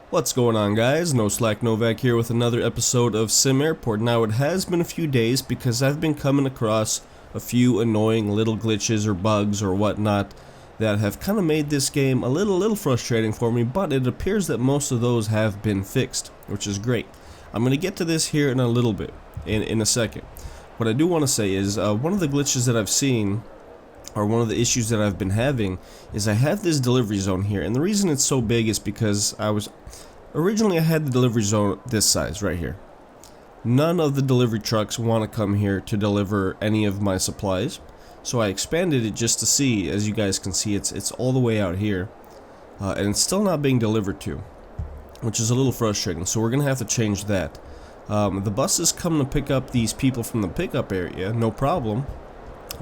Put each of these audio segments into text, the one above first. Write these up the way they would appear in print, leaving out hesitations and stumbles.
What's going on, guys? NoSlack Novak here with another episode of SimAirport. Now, it has been a few days because I've been coming across a few annoying little glitches or bugs or whatnot that have kind of made this game a little frustrating for me, but it appears that most of those have been fixed, which is great. I'm going to get to this here in a little bit, in a second. What I do want to say is one of the glitches that I've seen, or one of the issues that I've been having, is I have this delivery zone here, and the reason it's so big is because originally I had the delivery zone this size right here. None of the delivery trucks want to come here to deliver any of my supplies, so I expanded it just to see. As you guys can see, it's all the way out here, and it's still not being delivered to, which is a little frustrating, so we're gonna have to change that. The buses come to pick up these people from the pickup area, no problem.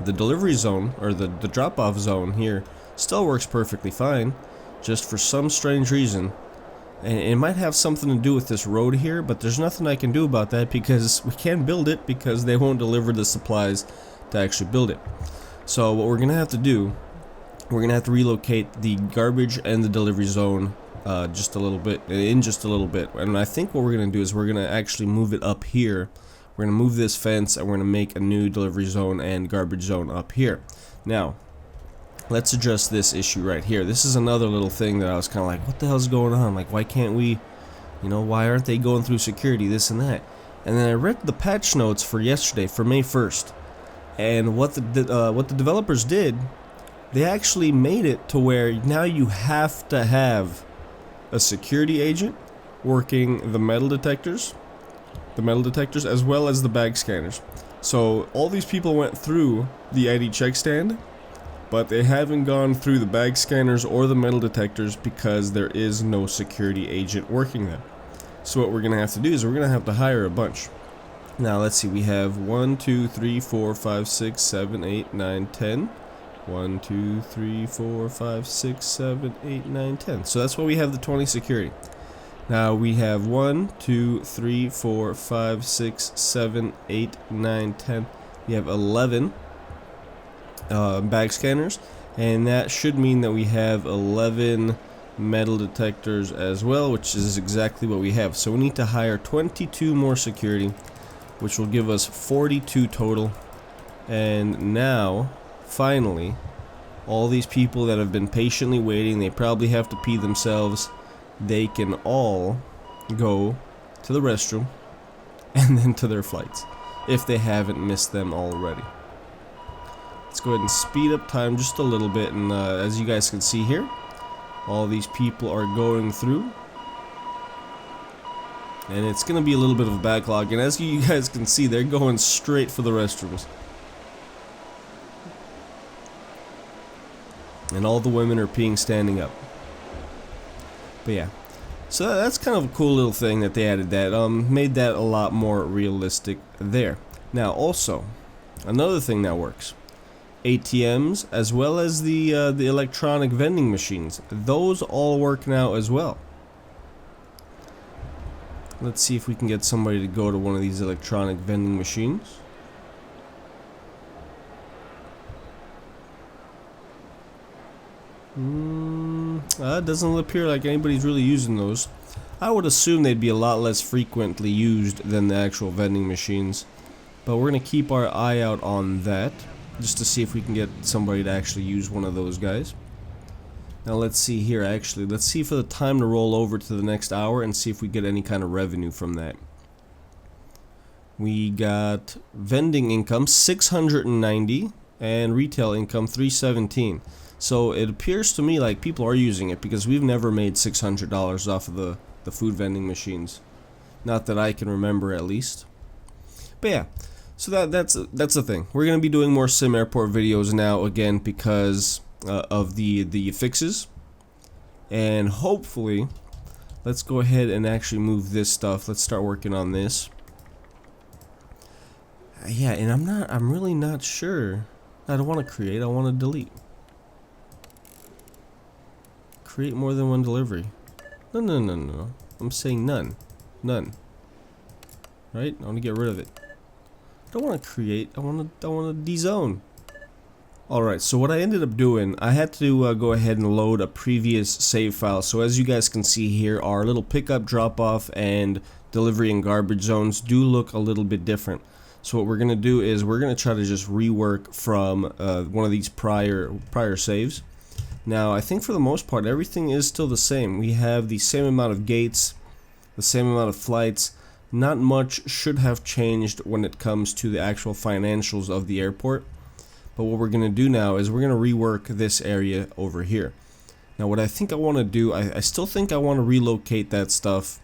The delivery zone, or the drop-off zone here, still works perfectly fine, just for some strange reason. And it might have something to do with this road here, but there's nothing I can do about that because we can't build it because they won't deliver the supplies to actually build it. So what we're going to have to do, we're going to have to relocate the garbage and the delivery zone in just a little bit. And I think what we're going to do is we're going to actually move it up here. We're going to move this fence and we're going to make a new delivery zone and garbage zone up here. Now, let's address this issue right here. This is another little thing that I was kind of like, what the hell's going on? Like, why can't we, why aren't they going through security, this and that? And then I read the patch notes for yesterday, for May 1st. And what the developers did, they actually made it to where now you have to have a security agent working the metal detectors as well as the bag scanners. So all these people went through the ID check stand, but they haven't gone through the bag scanners or the metal detectors because there is no security agent working them. So what we're gonna have to do is we're gonna have to hire a bunch. Now let's see, we have 1, 2, 3, 4, 5, 6, 7, 8, 9, 10. 1, 2, 3, 4, 5, 6, 7, 8, 9, 10. So that's why we have the 20 security. Now we have 1, 2, 3, 4, 5, 6, 7, 8, 9, 10. We have 11 bag scanners, and that should mean that we have 11 metal detectors as well, which is exactly what we have. So we need to hire 22 more security, which will give us 42 total. And now, finally, all these people that have been patiently waiting, they probably have to pee themselves, they can all go to the restroom and then to their flights, if they haven't missed them already. Let's go ahead and speed up time just a little bit, and as you guys can see here, all these people are going through, and it's going to be a little bit of a backlog, and as you guys can see, they're going straight for the restrooms. And all the women are peeing standing up. But yeah, so that's kind of a cool little thing that they added, that made that a lot more realistic there. Now also, another thing that works, ATMs as well as the electronic vending machines, those all work now as well. Let's see if we can get somebody to go to one of these electronic vending machines. It doesn't appear like anybody's really using those. I would assume they'd be a lot less frequently used than the actual vending machines, but we're going to keep our eye out on that, just to see if we can get somebody to actually use one of those guys. Now let's see here, let's see for the time to roll over to the next hour and see if we get any kind of revenue from that. We got vending income 690 and retail income 317. So it appears to me like people are using it, because we've never made $600 off of the food vending machines. Not that I can remember, at least. But yeah, so that's the thing. We're going to be doing more SimAirport videos now, again, because of the fixes. And hopefully, let's go ahead and actually move this stuff. Let's start working on this. Yeah, and I'm really not sure. I don't want to create, I want to delete. Create more than one delivery. No. I'm saying none. None. Right? I want to get rid of it. I don't want to create. I want to dezone. Alright, so what I ended up doing, I had to go ahead and load a previous save file. So as you guys can see here, our little pickup, drop off, and delivery and garbage zones do look a little bit different. So what we're going to do is we're going to try to just rework from one of these prior saves. Now I think for the most part everything is still the same. We have the same amount of gates, the same amount of flights. Not much should have changed when it comes to the actual financials of the airport. But what we're going to do now is we're going to rework this area over here. Now what I think I want to do, I still think I want to relocate that stuff,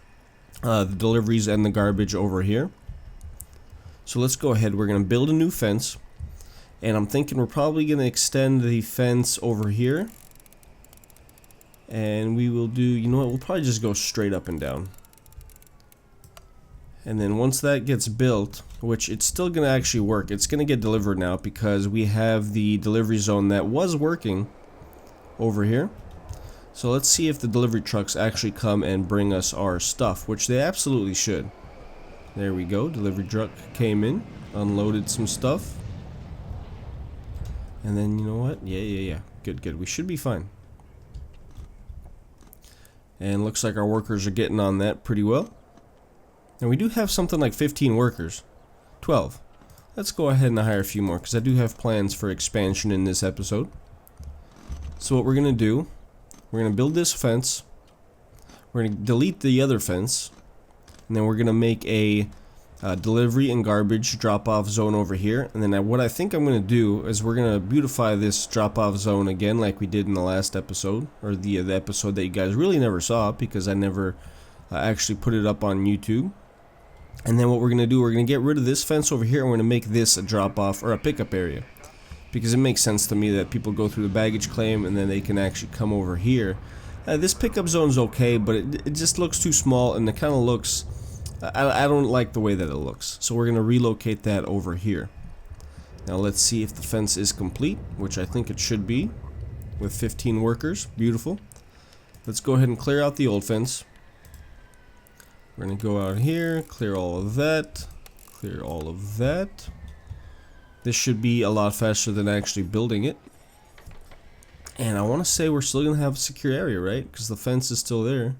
the deliveries and the garbage over here. So let's go ahead, we're going to build a new fence. And I'm thinking we're probably going to extend the fence over here. And we will do, you know what, we'll probably just go straight up and down. And then once that gets built, which it's still going to actually work, it's going to get delivered now because we have the delivery zone that was working over here. So let's see if the delivery trucks actually come and bring us our stuff, which they absolutely should. There we go, delivery truck came in, unloaded some stuff. And then, you know what, yeah, good, we should be fine. And looks like our workers are getting on that pretty well. And we do have something like 15 workers. 12. Let's go ahead and hire a few more because I do have plans for expansion in this episode. So what we're going to do, we're going to build this fence. We're going to delete the other fence. And then we're going to make a delivery and garbage drop-off zone over here. And then what I think I'm going to do is we're going to beautify this drop-off zone again like we did in the last episode. Or the episode that you guys really never saw because I never actually put it up on YouTube. And then what we're going to do, we're going to get rid of this fence over here and we're going to make this a drop-off or a pickup area. Because it makes sense to me that people go through the baggage claim and then they can actually come over here. This pickup zone is okay, but it just looks too small and it kind of looks... I don't like the way that it looks. So we're going to relocate that over here. Now let's see if the fence is complete, which I think it should be. With 15 workers. Beautiful. Let's go ahead and clear out the old fence. We're going to go out here, clear all of that, clear all of that. This should be a lot faster than actually building it. And I want to say we're still going to have a secure area, right? Because the fence is still there.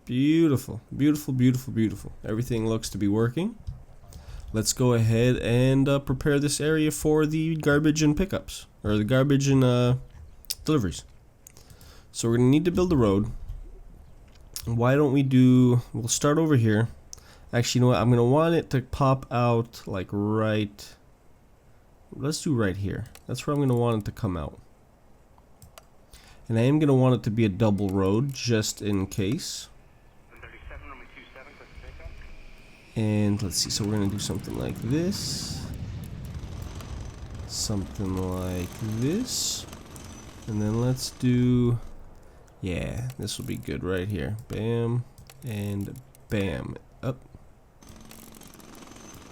Beautiful, beautiful, beautiful, beautiful. Everything looks to be working. Let's go ahead and prepare this area for the garbage and pickups. Or the garbage and deliveries. So we're going to need to build a road. Why don't we do, we'll start over here. Actually, you know what, I'm going to want it to pop out like right, let's do right here. That's where I'm going to want it to come out. And I am going to want it to be a double road just in case. And let's see, so we're going to do something like this. Something like this. And then let's do... yeah, this will be good right here. Bam, and bam. Up.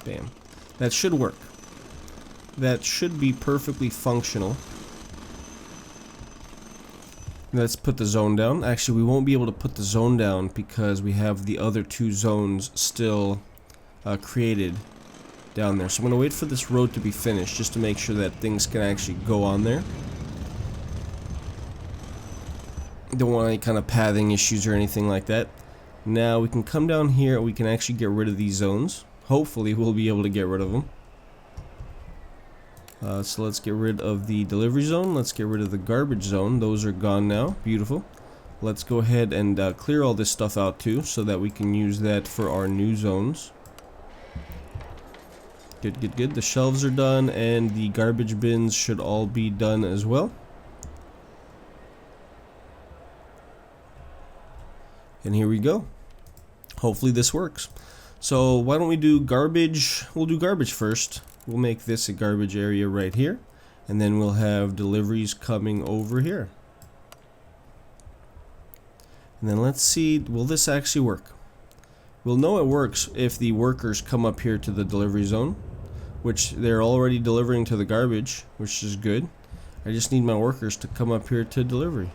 Bam. That should work. That should be perfectly functional. Let's put the zone down. Actually, we won't be able to put the zone down because we have the other two zones still created down there. So I'm going to wait for this road to be finished just to make sure that things can actually go on there. Don't want any kind of pathing issues or anything like that. Now we can come down here and we can actually get rid of these zones. Hopefully we'll be able to get rid of them. So let's get rid of the delivery zone. Let's get rid of the garbage zone. Those are gone now. Beautiful. Let's go ahead and clear all this stuff out too so that we can use that for our new zones. Good, good, good. The shelves are done and the garbage bins should all be done as well. And here we go. Hopefully this works. So why don't we do garbage? We'll do garbage first. We'll make this a garbage area right here. And then we'll have deliveries coming over here. And then let's see, will this actually work? We'll know it works if the workers come up here to the delivery zone, which they're already delivering to the garbage, which is good. I just need my workers to come up here to delivery.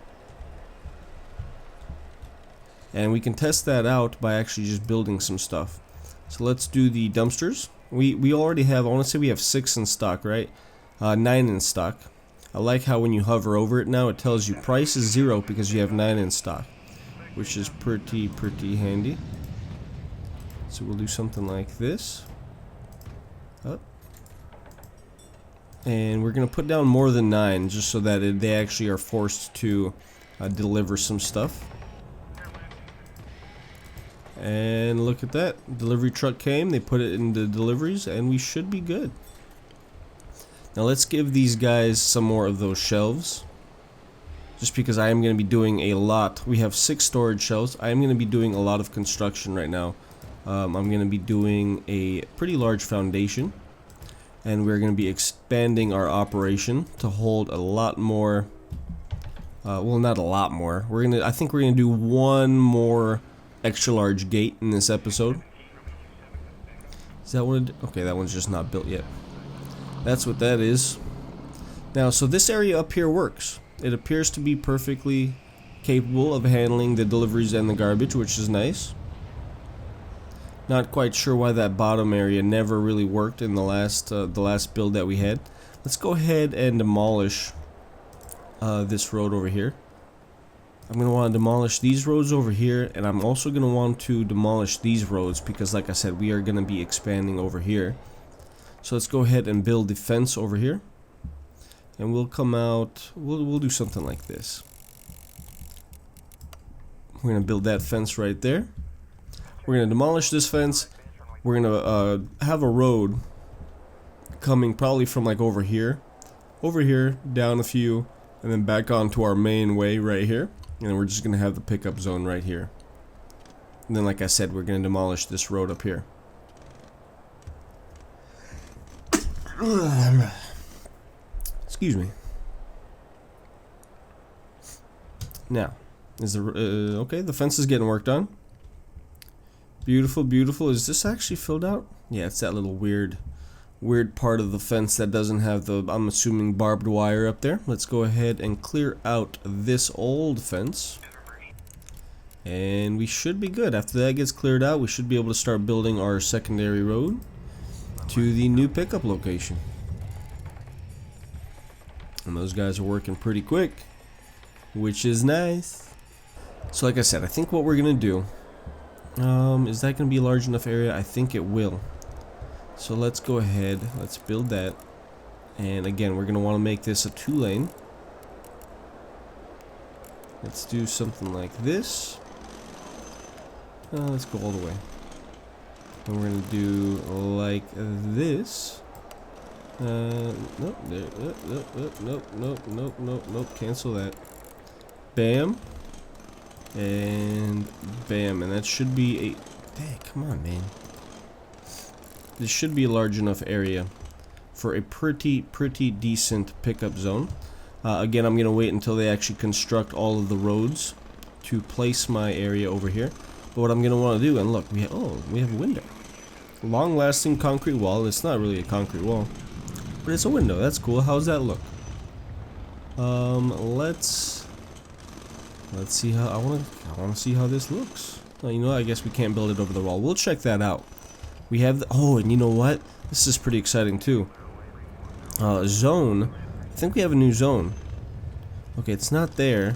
And we can test that out by actually just building some stuff. So let's do the dumpsters. We already have, I want to say we have 6 in stock, right? 9 in stock. I like how when you hover over it now, it tells you price is 0 because you have 9 in stock, which is pretty handy. So we'll do something like this. Up. And we're going to put down more than 9 just so that they actually are forced to deliver some stuff. And look at that. Delivery truck came, they put it in the deliveries, and we should be good. Now let's give these guys some more of those shelves. Just because I am going to be doing a lot. We have 6 storage shelves. I am going to be doing a lot of construction right now. I'm going to be doing a pretty large foundation. And we're going to be expanding our operation to hold a lot more. Well, not a lot more. I think we're going to do one more extra large gate in this episode. Is that one? Okay, that one's just not built yet. That's what that is. Now, so this area up here works. It appears to be perfectly capable of handling the deliveries and the garbage, which is nice. Not quite sure why that bottom area never really worked in the last build that we had. Let's go ahead and demolish this road over here. I'm going to want to demolish these roads over here, and I'm also going to want to demolish these roads because, like I said, we are going to be expanding over here. So let's go ahead and build the fence over here. And we'll come out, we'll do something like this. We're going to build that fence right there. We're going to demolish this fence. We're going to have a road coming probably from like over here, down a few, and then back onto our main way right here. And then we're just going to have the pickup zone right here. And then, like I said, we're going to demolish this road up here. Excuse me. Now, is the okay? The fence is getting worked on. Beautiful, beautiful. Is this actually filled out? Yeah, it's that little weird part of the fence that doesn't have the, I'm assuming, barbed wire up there. Let's go ahead and clear out this old fence. And we should be good. After that gets cleared out, we should be able to start building our secondary road to the new pickup location. And those guys are working pretty quick, which is nice. So like I said, I think what we're going to do, is that going to be a large enough area? I think it will. So let's go ahead, let's build that. And again, we're going to want to make this a 2-lane. Let's do something like this. Let's go all the way. And we're going to do like this. Nope, nope, cancel that. Bam. And bam. And that should be a... Dang, come on, man. This should be a large enough area for a pretty decent pickup zone. Again, I'm going to wait until they actually construct all of the roads to place my area over here. But what I'm going to want to do, and look, we have a window. Long-lasting concrete wall. It's not really a concrete wall, but it's a window. That's cool. How's that look? Let's see how I want to see how this looks. Oh, you know, I guess we can't build it over the wall. We'll check that out. We have and you know what? This is pretty exciting too. Zone. I think we have a new zone. Okay, it's not there.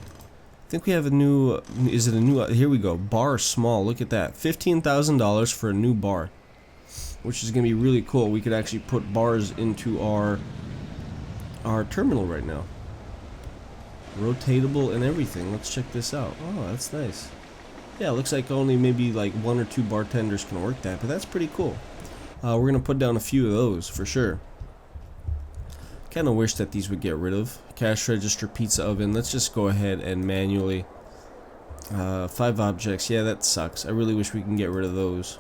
I think we have a new. Is it a new? Here we go. Bar small. Look at that. $15,000 for a new bar, which is gonna be really cool. We could actually put bars into our terminal right now. Rotatable and everything. Let's check this out. Oh, that's nice. Yeah, it looks like only maybe like 1 or 2 bartenders can work that, but that's pretty cool. We're gonna put down a few of those for sure. Kind of wish that these would get rid of. Cash register, pizza oven. Let's just go ahead and manually. 5 objects. Yeah, that sucks. I really wish we can get rid of those.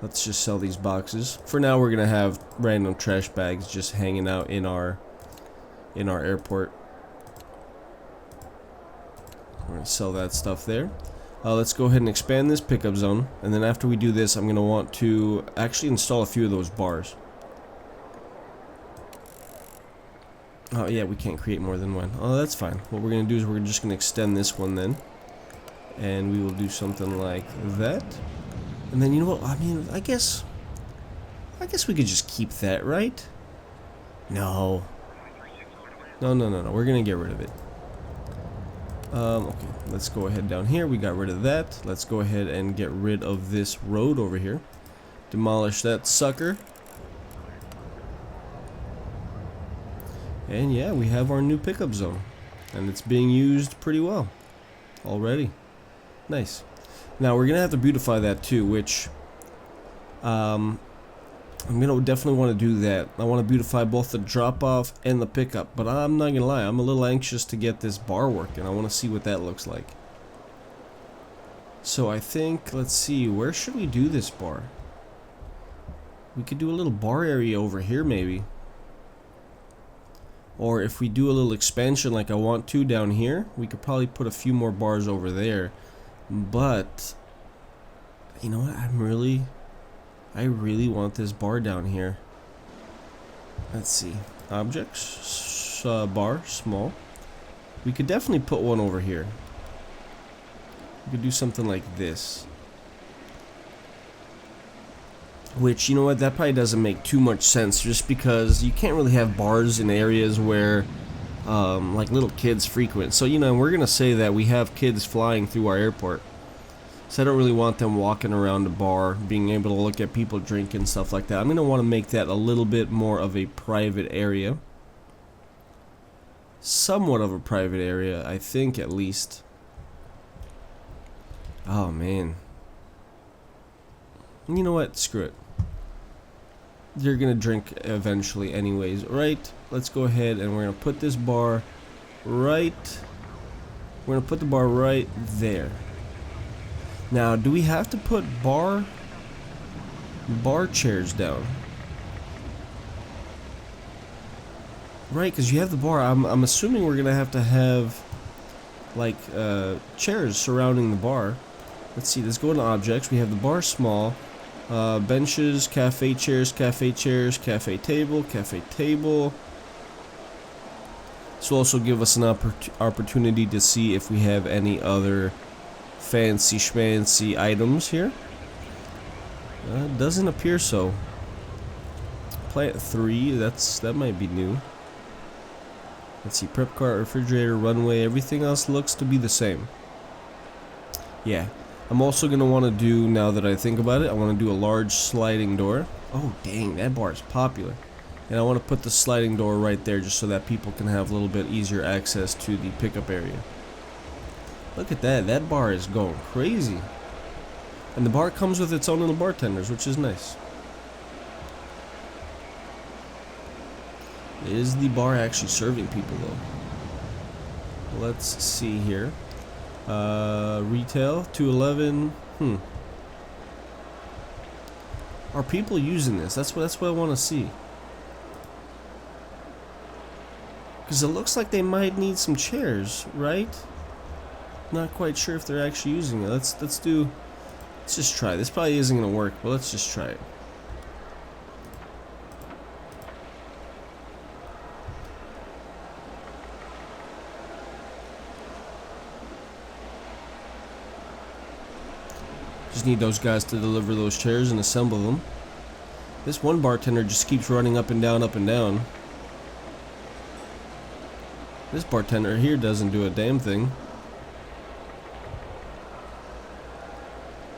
Let's just sell these boxes. For now, we're gonna have random trash bags just hanging out in our airport. We're gonna sell that stuff there. Let's go ahead and expand this pickup zone, and then after we do this, I'm gonna want to actually install a few of those bars. Oh yeah, we can't create more than one. Oh, that's fine. What we're gonna do is we're just gonna extend this one then, and we will do something like that. And then, you know what? I mean, I guess we could just keep that, right? No. No. We're gonna get rid of it. Okay, let's go ahead down here. We got rid of that. Let's go ahead and get rid of this road over here. Demolish that sucker. And yeah, we have our new pickup zone. And it's being used pretty well already. Nice. Now we're gonna have to beautify that too, which I'm gonna definitely want to do that. I want to beautify both the drop-off and the pickup, but I'm not gonna lie, I'm a little anxious to get this bar working. I want to see what that looks like. So I think, let's see, where should we do this bar? We could do a little bar area over here maybe. Or if we do a little expansion like I want to down here, we could probably put a few more bars over there. But you know what, I really want this bar down here. Let's see. Objects, bar, small. We could definitely put one over here. We could do something like this. Which, you know what, that probably doesn't make too much sense, just because you can't really have bars in areas where like little kids frequent. So, you know, we're gonna say that we have kids flying through our airport. So I don't really want them walking around the bar, being able to look at people drinking, stuff like that. I'm going to want to make that a little bit more of a private area. Somewhat of a private area, I think, at least. Oh, man. You know what? Screw it. You're going to drink eventually anyways, right? Let's go ahead and we're going to put this bar right... We're going to put the bar right there. Now, do we have to put bar chairs down? Right, because you have the bar. I'm assuming we're gonna have to have like chairs surrounding the bar. Let's see. Let's go into objects. We have the bar small, benches, cafe chairs, cafe table, cafe table. This will also give us an opportunity to see if we have any other fancy schmancy items here. Doesn't appear so. Plant 3, that might be new. Let's see, prep cart, refrigerator, runway, everything else looks to be the same. Yeah, I'm also gonna want to do, now that I think about it, I want to do a large sliding door. Oh dang, that bar is popular. And I want to put the sliding door right there just so that people can have a little bit easier access to the pickup area. Look at that, that bar is going crazy. And the bar comes with its own little bartenders, which is nice. Is the bar actually serving people though? Let's see here. Retail, 211. Are people using this? That's what I want to see. Because it looks like they might need some chairs, right? Not quite sure if they're actually using it. Let's just try. This probably isn't gonna work, but let's just try it. Just need those guys to deliver those chairs and assemble them. This one bartender just keeps running up and down, up and down. This bartender here doesn't do a damn thing.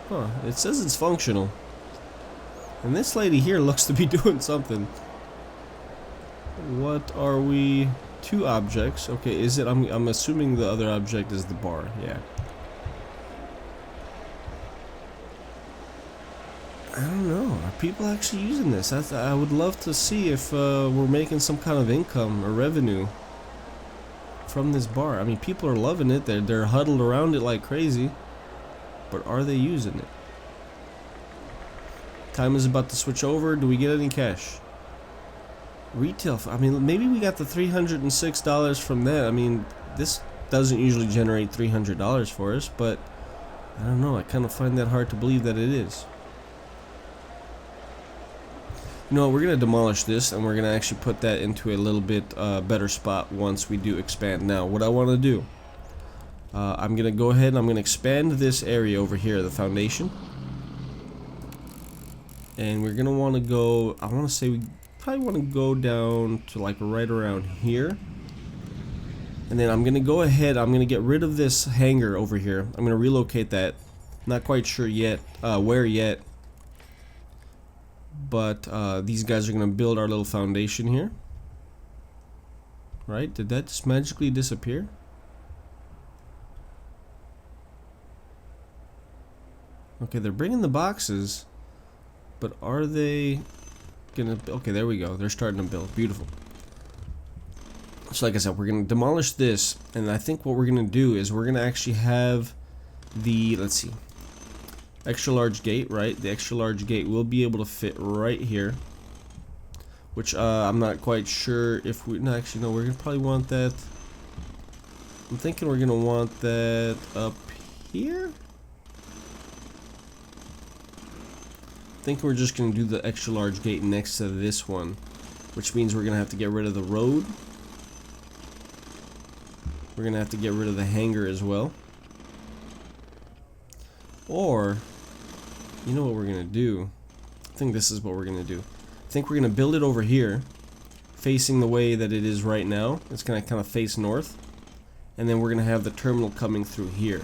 Huh, it says it's functional. And this lady here looks to be doing something. What are we? 2 objects. Okay, is it? I'm assuming the other object is the bar. Yeah. I don't know. Are people actually using this? I would love to see if we're making some kind of income or revenue from this bar. I mean, people are loving it. They're huddled around it like crazy. But are they using it? Time is about to switch over. Do we get any cash? Retail. I mean, maybe we got the $306 from that. I mean, this doesn't usually generate $300 for us, but I don't know. I kind of find that hard to believe that it is. You know, we're going to demolish this, and we're going to actually put that into a little bit better spot once we do expand. Now, what I want to do, I'm going to go ahead and I'm going to expand this area over here, the foundation. And we're going to want to go, I want to say we probably want to go down to like right around here. And then I'm going to go ahead, I'm going to get rid of this hangar over here. I'm going to relocate that. Not quite sure yet, where yet. But these guys are going to build our little foundation here. Right? Did that just magically disappear? Okay, they're bringing the boxes. But are they gonna... Okay, there we go. They're starting to build. Beautiful. So like I said, we're gonna demolish this. And I think what we're gonna do is we're gonna actually have the... Let's see. Extra large gate, right? The extra large gate will be able to fit right here. Which I'm not quite sure if we... No, actually, no, we're going to probably want that... I'm thinking we're going to want that up here? I think we're just going to do the extra large gate next to this one. Which means we're going to have to get rid of the road. We're going to have to get rid of the hangar as well. Or... You know what we're going to do? I think this is what we're going to do. I think we're going to build it over here, facing the way that it is right now. It's going to kind of face north. And then we're going to have the terminal coming through here.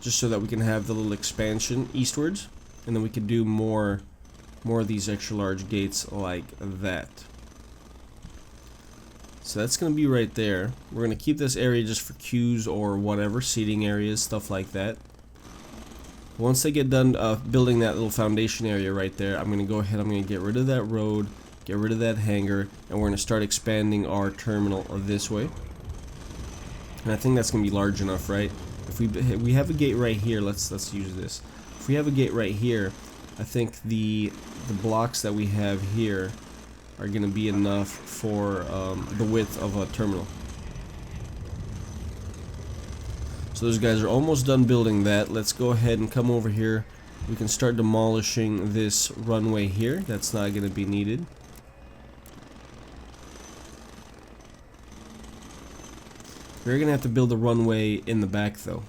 Just so that we can have the little expansion eastwards. And then we can do more of these extra large gates like that. So that's going to be right there. We're going to keep this area just for queues or whatever, seating areas, stuff like that. Once they get done building that little foundation area right there, I'm going to go ahead, I'm going to get rid of that road, get rid of that hangar, and we're going to start expanding our terminal this way. And I think that's going to be large enough, right? If we have a gate right here, let's use this. If we have a gate right here, I think the blocks that we have here are going to be enough for the width of a terminal. So those guys are almost done building that. Let's go ahead and come over here. We can start demolishing this runway here. That's not going to be needed. We're going to have to build a runway in the back though.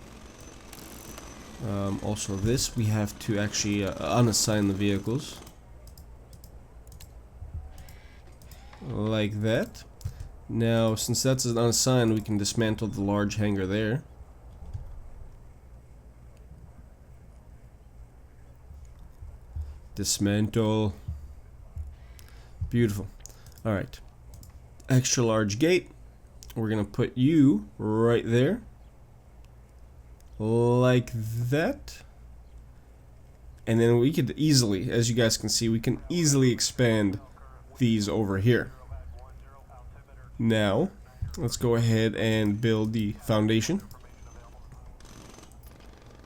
Also this, we have to actually unassign the vehicles. Like that. Now, since that's unassigned, we can dismantle the large hangar there. Dismantle. Beautiful. Alright. Extra large gate. We're going to put you right there. Like that. And then we could easily, as you guys can see, we can easily expand these over here. Now, let's go ahead and build the foundation.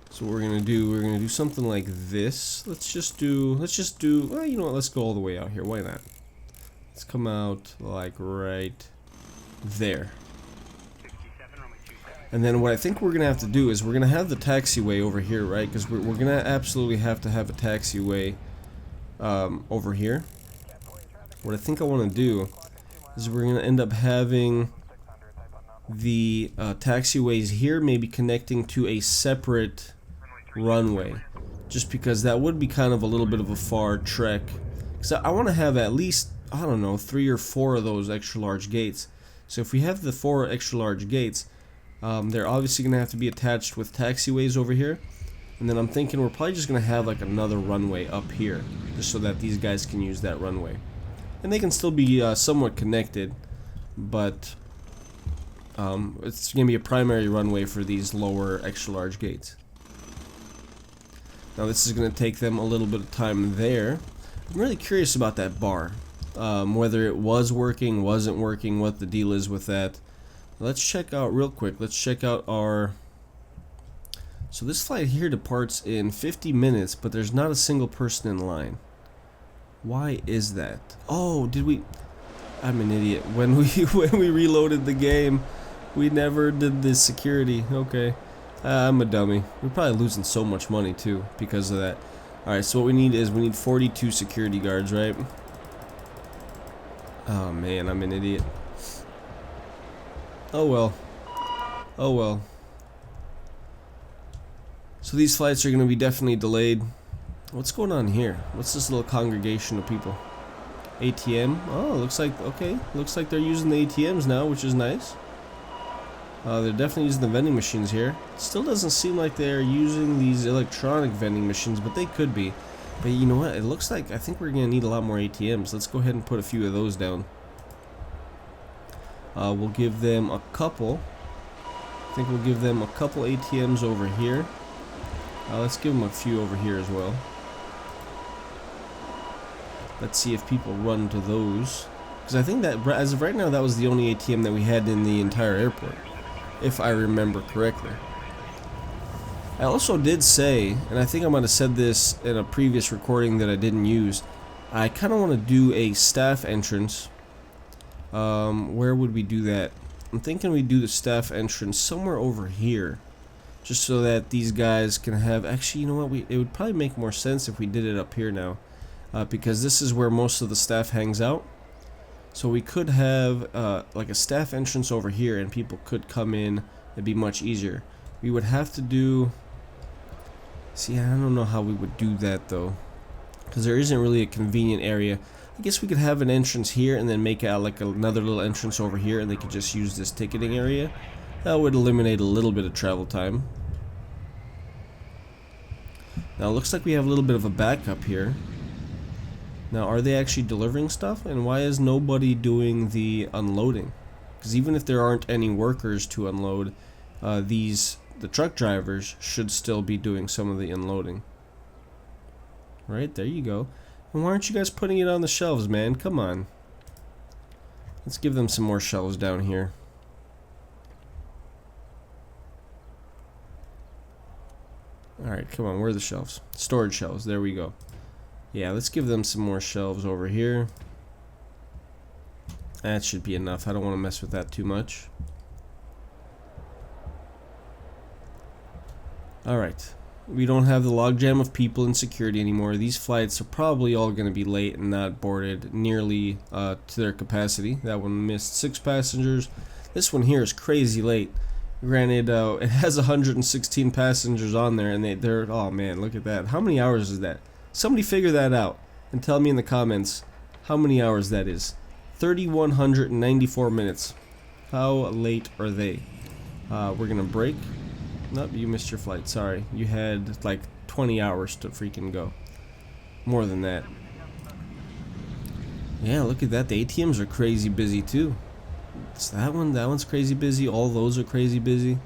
So what we're gonna do something like this. Let's just do, well, you know what, let's go all the way out here, why not? Let's come out like right there. And then what I think we're gonna have to do is we're gonna have the taxiway over here, right? Because we're gonna absolutely have to have a taxiway over here. What I think I want to do is we're gonna end up having the taxiways here, maybe connecting to a separate runway, just because that would be kind of a little bit of a far trek. Because I want to have at least, I don't know, 3 or 4 of those extra large gates. So if we have the 4 extra large gates, they're obviously going to have to be attached with taxiways over here. And then I'm thinking we're probably just going to have like another runway up here, just so that these guys can use that runway. And they can still be somewhat connected, but it's going to be a primary runway for these lower extra large gates. Now this is going to take them a little bit of time there. I'm really curious about that bar. Whether it was working, wasn't working, what the deal is with that. Let's check out real quick. Let's check out our... So this flight here departs in 50 minutes, but there's not a single person in line. Why is that? Oh, did we... I'm an idiot. When we reloaded the game, we never did this security. Okay. I'm a dummy. We're probably losing so much money too because of that. Alright, so what we need 42 security guards, right? Oh man, I'm an idiot. Oh well. Oh well. So these flights are going to be definitely delayed. What's going on here? What's this little congregation of people? ATM. Oh, looks like, okay. Looks like they're using the ATMs now, which is nice. They're definitely using the vending machines here. Still doesn't seem like they're using these electronic vending machines, but they could be. But you know what? It looks like, I think we're going to need a lot more ATMs. Let's go ahead and put a few of those down. We'll give them a couple. I think we'll give them a couple ATMs over here. Let's give them a few over here as well. Let's see if people run to those. Because I think that, as of right now, that was the only ATM that we had in the entire airport, if I remember correctly. I also did say, and I think I might have said this in a previous recording that I didn't use, I kind of want to do a staff entrance. Where would we do that? I'm thinking we do the staff entrance somewhere over here, just so that these guys can have, actually, you know what, it would probably make more sense if we did it up here now, because this is where most of the staff hangs out. So we could have like a staff entrance over here, and people could come in. It'd be much easier. We would have to do, see, I don't know how we would do that though, because there isn't really a convenient area. I guess we could have an entrance here and then make out like another little entrance over here, and they could just use this ticketing area. That would eliminate a little bit of travel time. Now it looks like we have a little bit of a backup here. Now, are they actually delivering stuff? And why is nobody doing the unloading? Because even if there aren't any workers to unload, the truck drivers should still be doing some of the unloading. Right, there you go. And why aren't you guys putting it on the shelves, man? Come on. Let's give them some more shelves down here. Alright, come on, where are the shelves? Storage shelves, there we go. Yeah, let's give them some more shelves over here. That should be enough. I don't want to mess with that too much. Alright. We don't have the logjam of people and security anymore. These flights are probably all going to be late and not boarded nearly to their capacity. That one missed 6 passengers. This one here is crazy late. Granted, it has 116 passengers on there, and they're, oh man, look at that. How many hours is that? Somebody figure that out and tell me in the comments how many hours that is. 3,194 minutes. How late are they? We're gonna break. Nope, you missed your flight. Sorry. You had like 20 hours to freaking go. More than that. Yeah, look at that. The ATMs are crazy busy too. It's that one's crazy busy. All those are crazy busy.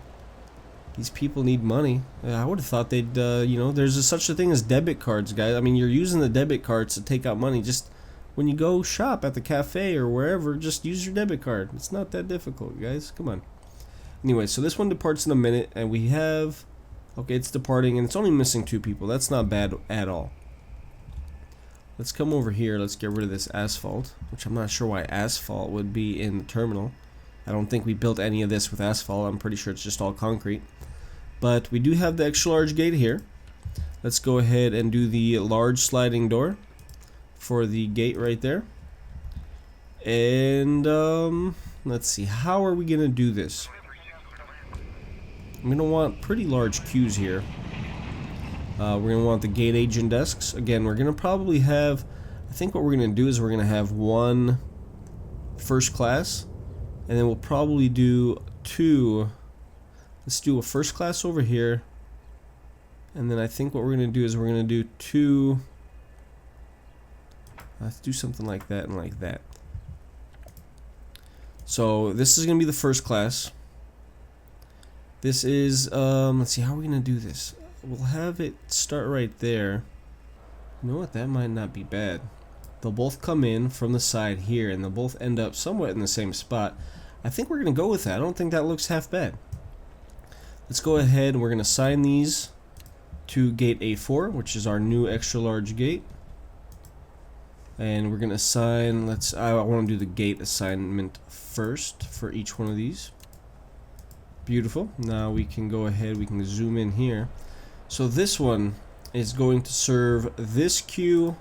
These people need money. I would have thought they'd, you know, there's such a thing as debit cards, guys. I mean, you're using the debit cards to take out money. Just when you go shop at the cafe or wherever, just use your debit card. It's not that difficult, guys. Come on. Anyway, so this one departs in a minute, and we have, okay, it's departing, and it's only missing 2 people. That's not bad at all. Let's come over here. Let's get rid of this asphalt, which I'm not sure why asphalt would be in the terminal. I don't think we built any of this with asphalt. I'm pretty sure it's just all concrete. But we do have the extra large gate here. Let's go ahead and do the large sliding door for the gate right there. And let's see, how are we gonna do this? I'm gonna want pretty large queues here. We're gonna want the gate agent desks. Again, we're gonna probably have, I think what we're gonna do is we're gonna have 1 first class, and then we'll probably do 2. Let's do a first class over here, and then I think what we're going to do is we're going to do 2, let's do something like that and like that. So this is going to be the first class. This is, let's see, how are we going to do this? We'll have it start right there. You know what, that might not be bad. They'll both come in from the side here, and they'll both end up somewhat in the same spot. I think we're going to go with that. I don't think that looks half bad. Let's go ahead and we're going to assign these to gate A4, which is our new extra large gate. And we're going to assign, I want to do the gate assignment first for each one of these. Beautiful. Now we can go ahead, we can zoom in here. So this one is going to serve this queue,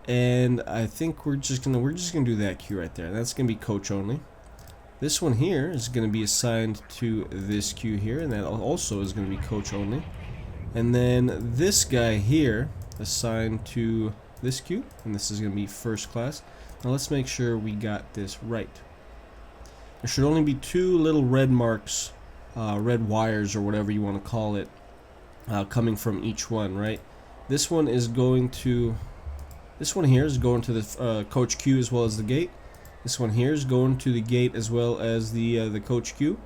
and I think we're just gonna do that queue right there. That's gonna be coach only. This one here is going to be assigned to this queue here, and that also is going to be coach only. And then this guy here assigned to this queue, and this is going to be first class. Now let's make sure we got this right. There should only be 2 little red marks, red wires or whatever you want to call it, coming from each one, right? This one is going to, this one here is going to the coach queue as well as the gate. This one here is going to the gate as well as the coach queue.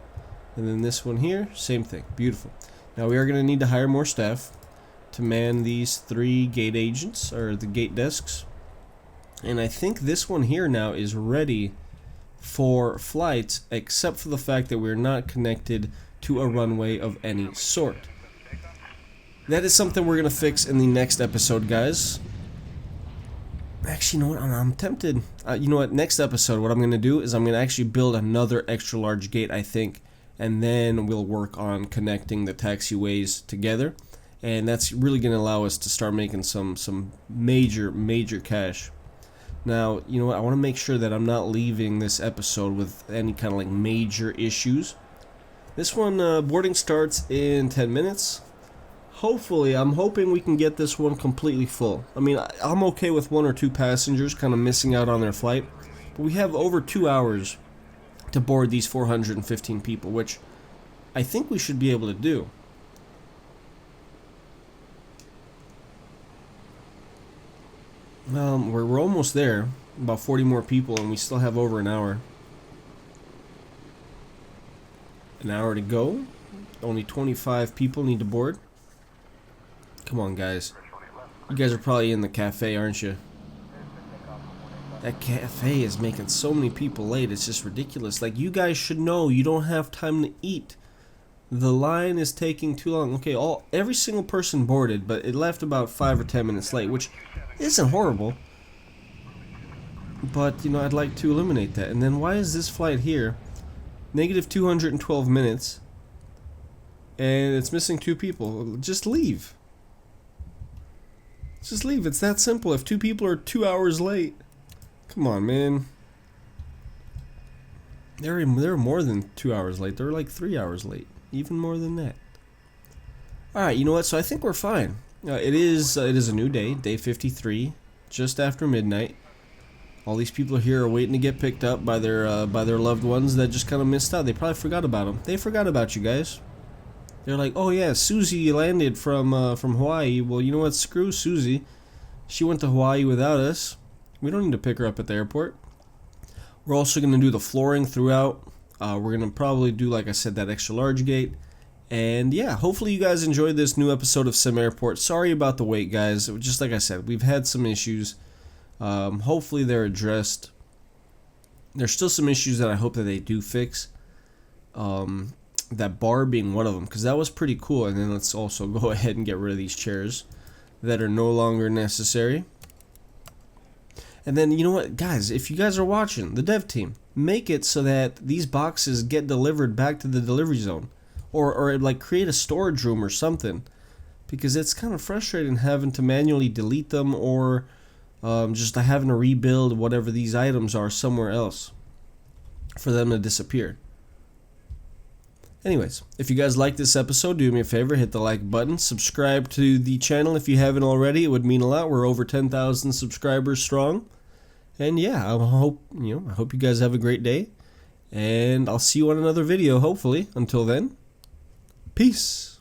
And then this one here, same thing. Beautiful. Now we are going to need to hire more staff to man these 3 gate agents, or the gate desks. And I think this one here now is ready for flights, except for the fact that we're not connected to a runway of any sort. That is something we're going to fix in the next episode, guys. Actually, you know what? I'm tempted. You know what? Next episode, what I'm going to do is I'm going to actually build another extra large gate, I think. And then we'll work on connecting the taxiways together. And that's really going to allow us to start making some major cash. Now, you know what? I want to make sure that I'm not leaving this episode with any kind of like major issues. This one, boarding starts in 10 minutes. Hopefully, I'm hoping we can get this one completely full. I mean, I'm okay with 1 or 2 passengers kind of missing out on their flight. But we have over 2 hours to board these 415 people, which I think we should be able to do. We're almost there. About 40 more people, and we still have over an hour. An hour to go. Only 25 people need to board. Come on, guys. You guys are probably in the cafe, aren't you? That cafe is making so many people late. It's just ridiculous. Like, you guys should know you don't have time to eat. The line is taking too long. Okay, every single person boarded, but it left about 5 or 10 minutes late, which isn't horrible. But, you know, I'd like to eliminate that. And then why is this flight here negative 212 minutes and it's missing 2 people? Just leave. Just leave. It's that simple. If 2 people are 2 hours late, come on, man. They're more than 2 hours late. They're like 3 hours late. Even more than that. Alright, you know what? So I think we're fine. It is a new day, day 53, just after midnight. All these people here are waiting to get picked up by their loved ones that just kind of missed out. They probably forgot about them. They forgot about you guys. They're like, oh yeah, Susie landed from Hawaii. Well, you know what? Screw Susie. She went to Hawaii without us. We don't need to pick her up at the airport. We're also going to do the flooring throughout. We're going to probably do, like I said, that extra large gate. And yeah, hopefully you guys enjoyed this new episode of SimAirport. Sorry about the wait, guys. Just like I said, we've had some issues. Hopefully they're addressed. There's still some issues that I hope that they do fix. That bar being one of them, because that was pretty cool. And then let's also go ahead and get rid of these chairs that are no longer necessary. And then, you know what, guys, if you guys are watching, the dev team, make it so that these boxes get delivered back to the delivery zone. Or like create a storage room or something. Because it's kind of frustrating having to manually delete them, or just having to rebuild whatever these items are somewhere else for them to disappear. Anyways, if you guys like this episode, do me a favor, hit the like button, subscribe to the channel if you haven't already. It would mean a lot. We're over 10,000 subscribers strong. And yeah, I hope you guys have a great day, and I'll see you on another video hopefully. Until then, peace.